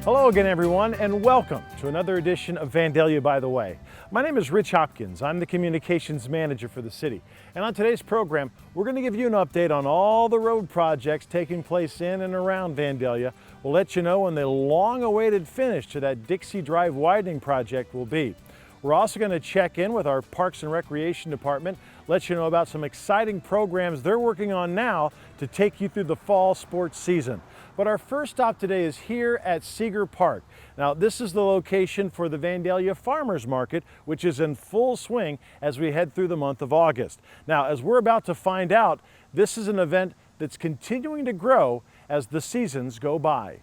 Hello again, everyone, and welcome to another edition of Vandalia By The Way. My name is Rich Hopkins. I'm the communications manager for the city. And on today's program, we're going to give you an update on all the road projects taking place in and around Vandalia. We'll let you know when the long-awaited finish to that Dixie Drive widening project will be. We're also going to check in with our Parks and Recreation Department, let you know about some exciting programs they're working on now to take you through the fall sports season. But our first stop today is here at Seeger Park. Now, this is the location for the Vandalia Farmers Market, which is in full swing as we head through the month of August. Now, as we're about to find out, this is an event that's continuing to grow as the seasons go by.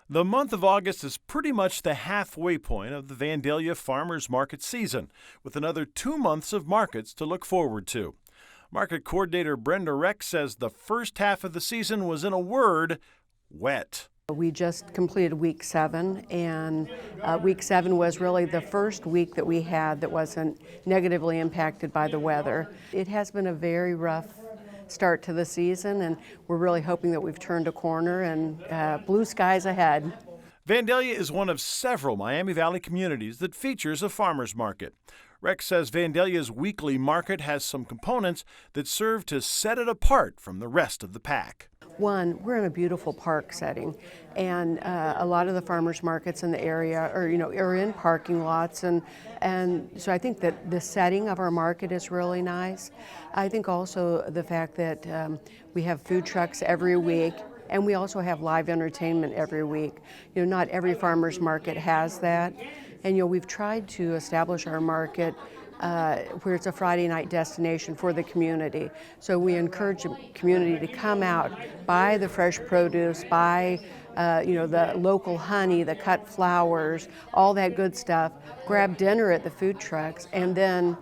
The month of August is pretty much the halfway point of the Vandalia Farmers Market season, with another 2 months of markets to look forward to. Market coordinator Brenda Rex says the first half of the season was, in a word, wet. We just completed week 7, and week 7 was really the first week that we had that wasn't negatively impacted by the weather. It has been a very rough start to the season, and we're really hoping that we've turned a corner and blue skies ahead. Vandalia is one of several Miami Valley communities that features a farmers market. Rex says Vandalia's weekly market has some components that serve to set it apart from the rest of the pack. One, we're in a beautiful park setting, and a lot of the farmers markets in the area are in parking lots, and so I think that the setting of our market is really nice. I think also the fact that we have food trucks every week, and we also have live entertainment every week. Not every farmers market has that, and we've tried to establish our market where it's a Friday night destination for the community. So we encourage the community to come out, buy the fresh produce, buy the local honey, the cut flowers, all that good stuff, grab dinner at the food trucks, and then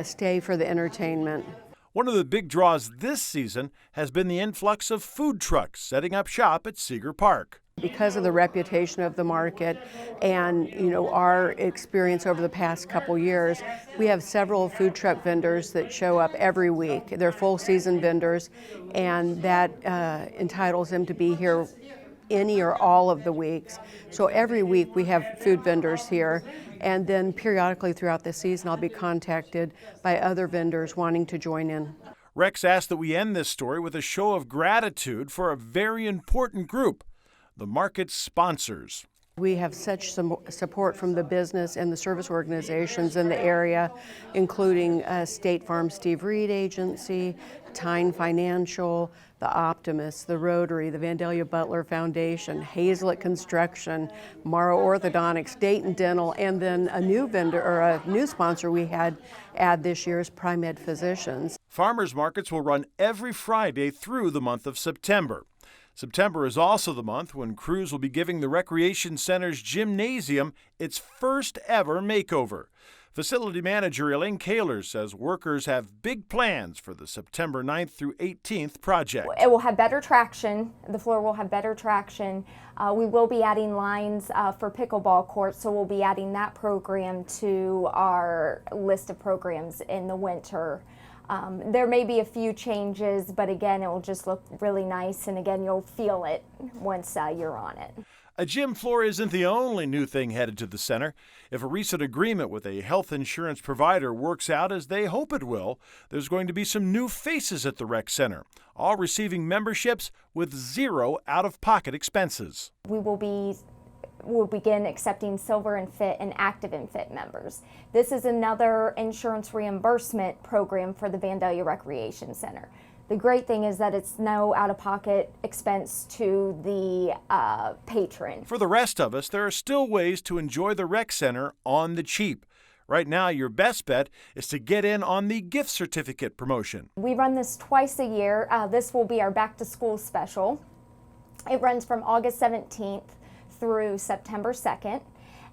stay for the entertainment. One of the big draws this season has been the influx of food trucks setting up shop at Seeger Park. Because of the reputation of the market and our experience over the past couple years, we have several food truck vendors that show up every week. They're full season vendors, and that entitles them to be here any or all of the weeks. So every week we have food vendors here, and then periodically throughout the season I'll be contacted by other vendors wanting to join in. Rex asked that we end this story with a show of gratitude for a very important group, the market's sponsors. We have such some support from the business and the service organizations in the area, including State Farm Steve Reed Agency, Tyne Financial, the Optimist, the Rotary, the Vandalia Butler Foundation, Hazlett Construction, Morrow Orthodontics, Dayton Dental, and then a new vendor or a new sponsor we had add this year is Pri-Med Physicians. Farmers markets will run every Friday through the month of September. September is also the month when crews will be giving the Recreation Center's gymnasium its first ever makeover. Facility manager Elaine Kaler says workers have big plans for the September 9th through 18th project. It will have better traction. The floor will have better traction. We will be adding lines for pickleball courts, so we'll be adding that program to our list of programs in the winter. There may be a few changes, but again, it will just look really nice, and again, you'll feel it once you're on it. A gym floor isn't the only new thing headed to the center. If a recent agreement with a health insurance provider works out as they hope it will, there's going to be some new faces at the rec center, all receiving memberships with zero out-of-pocket expenses. We'll begin accepting Silver and Fit and Active and Fit members. This is another insurance reimbursement program for the Vandalia Recreation Center. The great thing is that it's no out-of-pocket expense to the patron. For the rest of us, there are still ways to enjoy the rec center on the cheap. Right now, your best bet is to get in on the gift certificate promotion. We run this twice a year. This will be our back-to-school special. It runs from August 17th through September 2nd,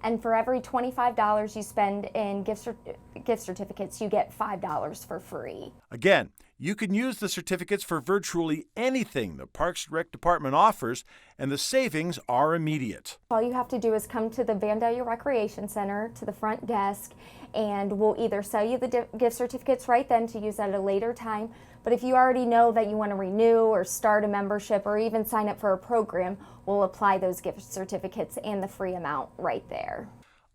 and for every $25 you spend in gift certificates, you get $5 for free. Again, you can use the certificates for virtually anything the Parks and Rec Department offers, and the savings are immediate. All you have to do is come to the Vandalia Recreation Center, to the front desk, and we'll either sell you the gift certificates right then to use at a later time. But if you already know that you want to renew or start a membership or even sign up for a program, we'll apply those gift certificates and the free amount right there.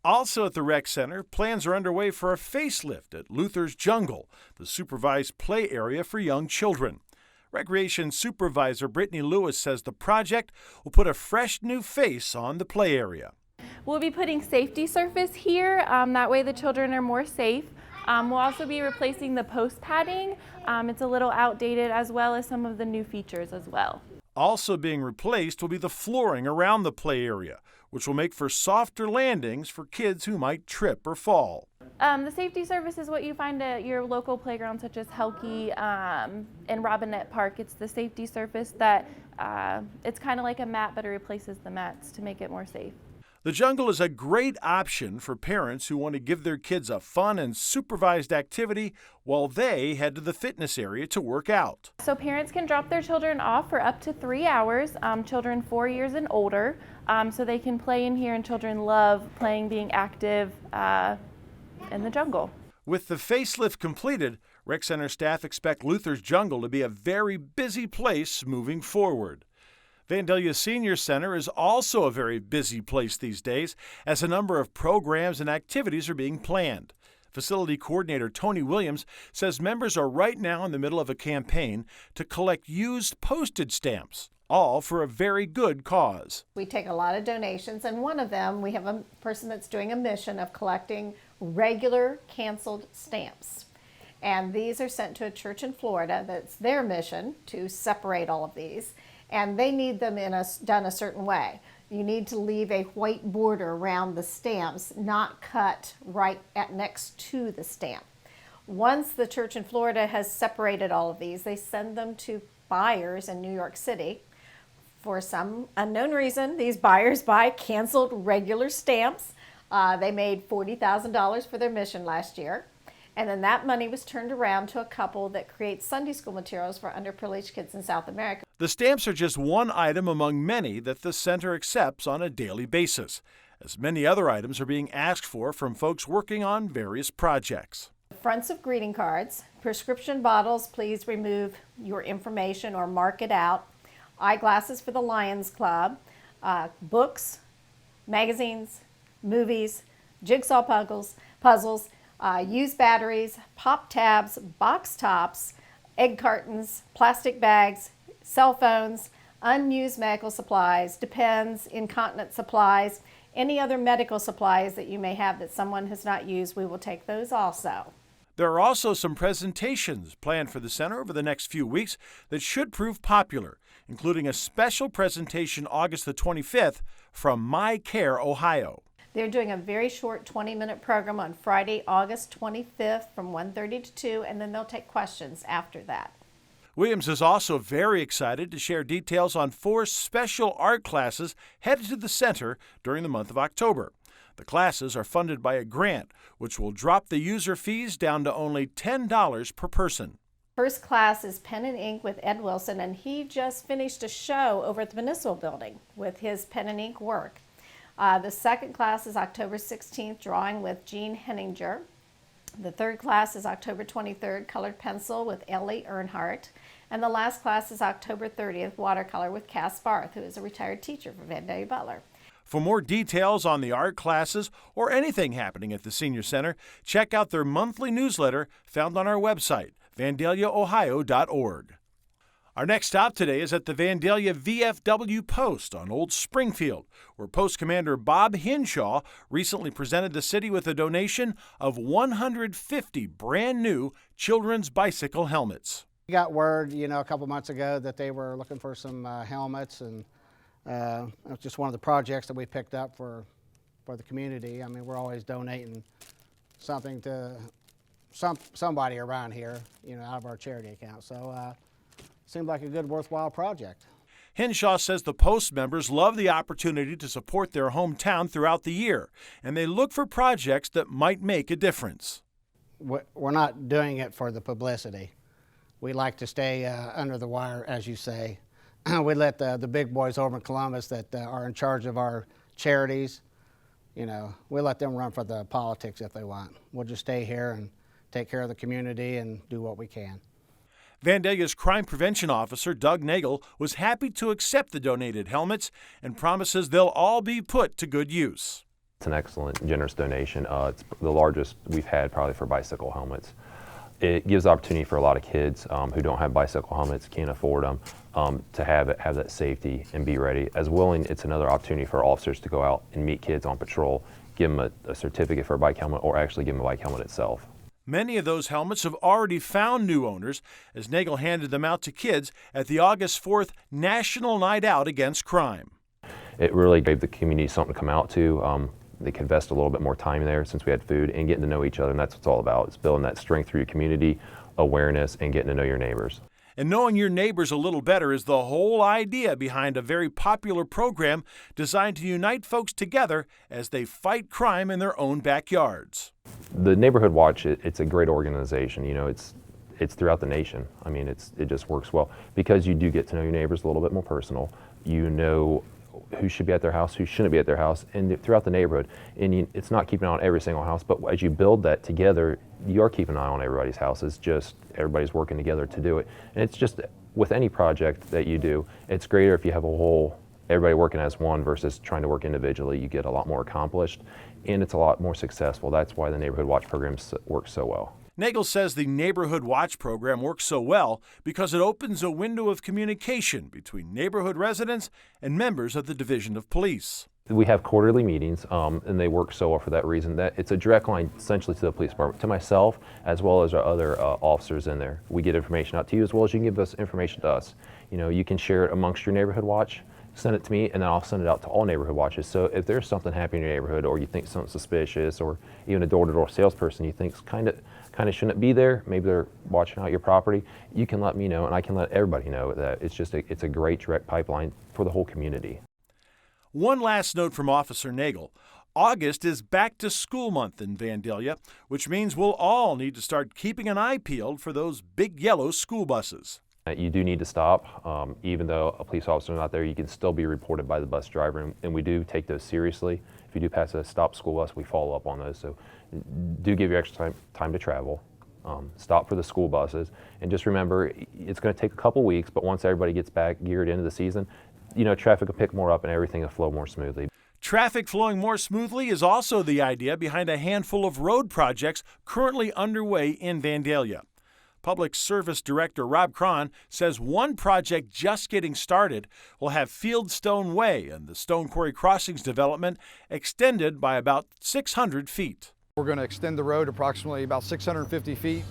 Also at the Rec Center, plans are underway for a facelift at Luther's Jungle, the supervised play area for young children. Recreation Supervisor Brittany Lewis says the project will put a fresh new face on the play area. We'll be putting safety surface here, that way the children are more safe. We'll also be replacing the post padding. It's a little outdated, as well as some of the new features as well. Also being replaced will be the flooring around the play area, which will make for softer landings for kids who might trip or fall. The safety surface is what you find at your local playground, such as Helke and Robinette Park. It's the safety surface that it's kind of like a mat, but it replaces the mats to make it more safe. The Jungle is a great option for parents who want to give their kids a fun and supervised activity while they head to the fitness area to work out. So parents can drop their children off for up to 3 hours, children 4 years and older, so they can play in here, and children love playing, being active in the jungle. With the facelift completed, Rec Center staff expect Luther's Jungle to be a very busy place moving forward. Vandalia Senior Center is also a very busy place these days, as a number of programs and activities are being planned. Facility Coordinator Tony Williams says members are right now in the middle of a campaign to collect used postage stamps, all for a very good cause. We take a lot of donations, and one of them, we have a person that's doing a mission of collecting regular canceled stamps. And these are sent to a church in Florida that's their mission to separate all of these. And they need them done a certain way. You need to leave a white border around the stamps, not cut right next to the stamp. Once the church in Florida has separated all of these, they send them to buyers in New York City. For some unknown reason, these buyers buy canceled regular stamps. They made $40,000 for their mission last year. And then that money was turned around to a couple that creates Sunday school materials for underprivileged kids in South America. The stamps are just one item among many that the center accepts on a daily basis, as many other items are being asked for from folks working on various projects. Fronts of greeting cards, prescription bottles, please remove your information or mark it out, eyeglasses for the Lions Club, books, magazines, movies, jigsaw puzzles, used batteries, pop tabs, box tops, egg cartons, plastic bags, cell phones, unused medical supplies, Depends, incontinence supplies, any other medical supplies that you may have that someone has not used, we will take those also. There are also some presentations planned for the center over the next few weeks that should prove popular, including a special presentation August the 25th from My Care, Ohio. They're doing a very short 20-minute program on Friday, August 25th from 1:30 to 2, and then they'll take questions after that. Williams is also very excited to share details on 4 special art classes headed to the center during the month of October. The classes are funded by a grant, which will drop the user fees down to only $10 per person. First class is Pen and Ink with Ed Wilson, and he just finished a show over at the Municipal Building with his pen and ink work. The second class is October 16th, Drawing with Gene Henninger. The third class is October 23rd, Colored Pencil with Ellie Earnhardt. And the last class is October 30th, Watercolor with Cass Barth, who is a retired teacher for Vandalia Butler. For more details on the art classes or anything happening at the Senior Center, check out their monthly newsletter found on our website, vandaliaohio.org. Our next stop today is at the Vandalia VFW Post on Old Springfield, where Post Commander Bob Hinshaw recently presented the city with a donation of 150 brand new children's bicycle helmets. We got word, a couple months ago that they were looking for some helmets, and it's just one of the projects that we picked up for the community. I mean, we're always donating something to somebody around here, out of our charity account. So seemed like a good, worthwhile project. Hinshaw says the Post members love the opportunity to support their hometown throughout the year, and they look for projects that might make a difference. We're not doing it for the publicity. We like to stay under the wire, as you say. We let the big boys over in Columbus that are in charge of our charities you know, we let them run for the politics if they want. We'll just stay here and take care of the community and do what we can. Vandalia's crime prevention officer, Doug Nagel, was happy to accept the donated helmets and promises they'll all be put to good use. It's an excellent, generous donation. It's the largest we've had probably for bicycle helmets. It gives opportunity for a lot of kids who don't have bicycle helmets, can't afford them, to have that safety and be ready. As willing, it's another opportunity for officers to go out and meet kids on patrol, give them a certificate for a bike helmet, or actually give them a bike helmet itself. Many of those helmets have already found new owners as Nagel handed them out to kids at the August 4th National Night Out Against Crime. It really gave the community something to come out to. They could invest a little bit more time there since we had food and getting to know each other, and that's what it's all about. It's building that strength through your community, awareness, and getting to know your neighbors. And knowing your neighbors a little better is the whole idea behind a very popular program designed to unite folks together as they fight crime in their own backyards. The Neighborhood Watch, it's a great organization. You know, it's throughout the nation. I mean, it just works well because you do get to know your neighbors a little bit more personal. You know who should be at their house, who shouldn't be at their house, and throughout the neighborhood. And it's not keeping an eye on every single house, but as you build that together, you are keeping an eye on everybody's house. It's just everybody's working together to do it. And it's just with any project that you do, it's greater if you have everybody working as one versus trying to work individually. You get a lot more accomplished, and it's a lot more successful. That's why the Neighborhood Watch program works so well. Nagel says the Neighborhood Watch program works so well because it opens a window of communication between neighborhood residents and members of the Division of Police. We have quarterly meetings, and they work so well for that reason. That it's a direct line essentially to the police department, to myself, as well as our other officers in there. We get information out to you as well as you can give us information to us. You know, you can share it amongst your Neighborhood Watch, send it to me, and then I'll send it out to all neighborhood watches. So if there's something happening in your neighborhood, or you think something suspicious, or even a door-to-door salesperson you think's kind of shouldn't be there, maybe they're watching out your property, you can let me know, and I can let everybody know that it's a great direct pipeline for the whole community. One last note from Officer Nagel. August is back to school month in Vandalia, which means we'll all need to start keeping an eye peeled for those big yellow school buses. You do need to stop. Even though a police officer is not there, you can still be reported by the bus driver, and we do take those seriously. If you do pass a stopped school bus, we follow up on those. So do give your extra time to travel. Stop for the school buses, and just remember, it's going to take a couple weeks, but once everybody gets back geared into the season, you know, traffic will pick more up and everything will flow more smoothly. Traffic flowing more smoothly is also the idea behind a handful of road projects currently underway in Vandalia. Public Service Director Rob Cron says one project just getting started will have Fieldstone Way and the Stone Quarry Crossings development extended by about 600 feet. We're going to extend the road approximately about 650 feet,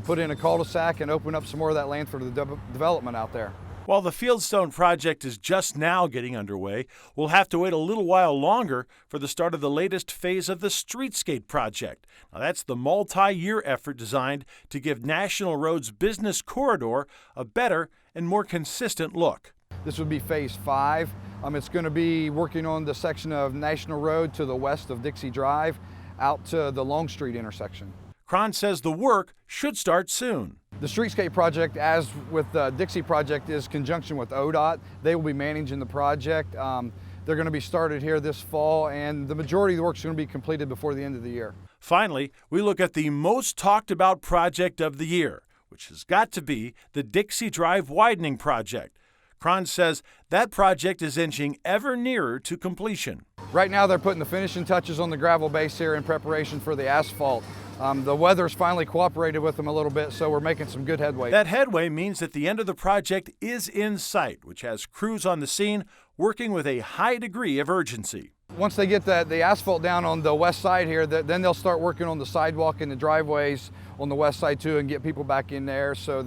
put in a cul-de-sac, and open up some more of that land for the development out there. While the Fieldstone project is just now getting underway, we'll have to wait a little while longer for the start of the latest phase of the Streetscape project. Now, that's the multi-year effort designed to give National Road's business corridor a better and more consistent look. This would be phase 5. It's going to be working on the section of National Road to the west of Dixie Drive out to the Long Street intersection. Cron says the work should start soon. The Streetscape project, as with the Dixie project, is conjunction with ODOT. They will be managing the project. They're going to be started here this fall, and the majority of the work is going to be completed before the end of the year. Finally, we look at the most talked about project of the year, which has got to be the Dixie Drive widening project. Cron says that project is inching ever nearer to completion. Right now they're putting the finishing touches on the gravel base here in preparation for the asphalt. The weather's finally cooperated with them a little bit, so we're making some good headway. That headway means that the end of the project is in sight, which has crews on the scene working with a high degree of urgency. Once they get the asphalt down on the west side here, then they'll start working on the sidewalk and the driveways on the west side too, and get people back in there so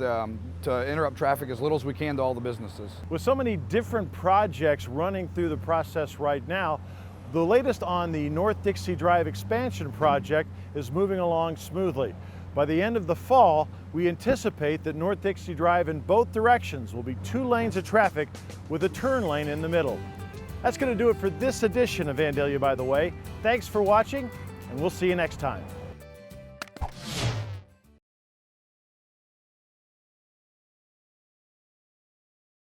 to interrupt traffic as little as we can to all the businesses. With so many different projects running through the process right now, the latest on the North Dixie Drive expansion project is moving along smoothly. By the end of the fall, we anticipate that North Dixie Drive in both directions will be 2 lanes of traffic with a turn lane in the middle. That's going to do it for this edition of Vandalia By The Way. Thanks for watching, and we'll see you next time.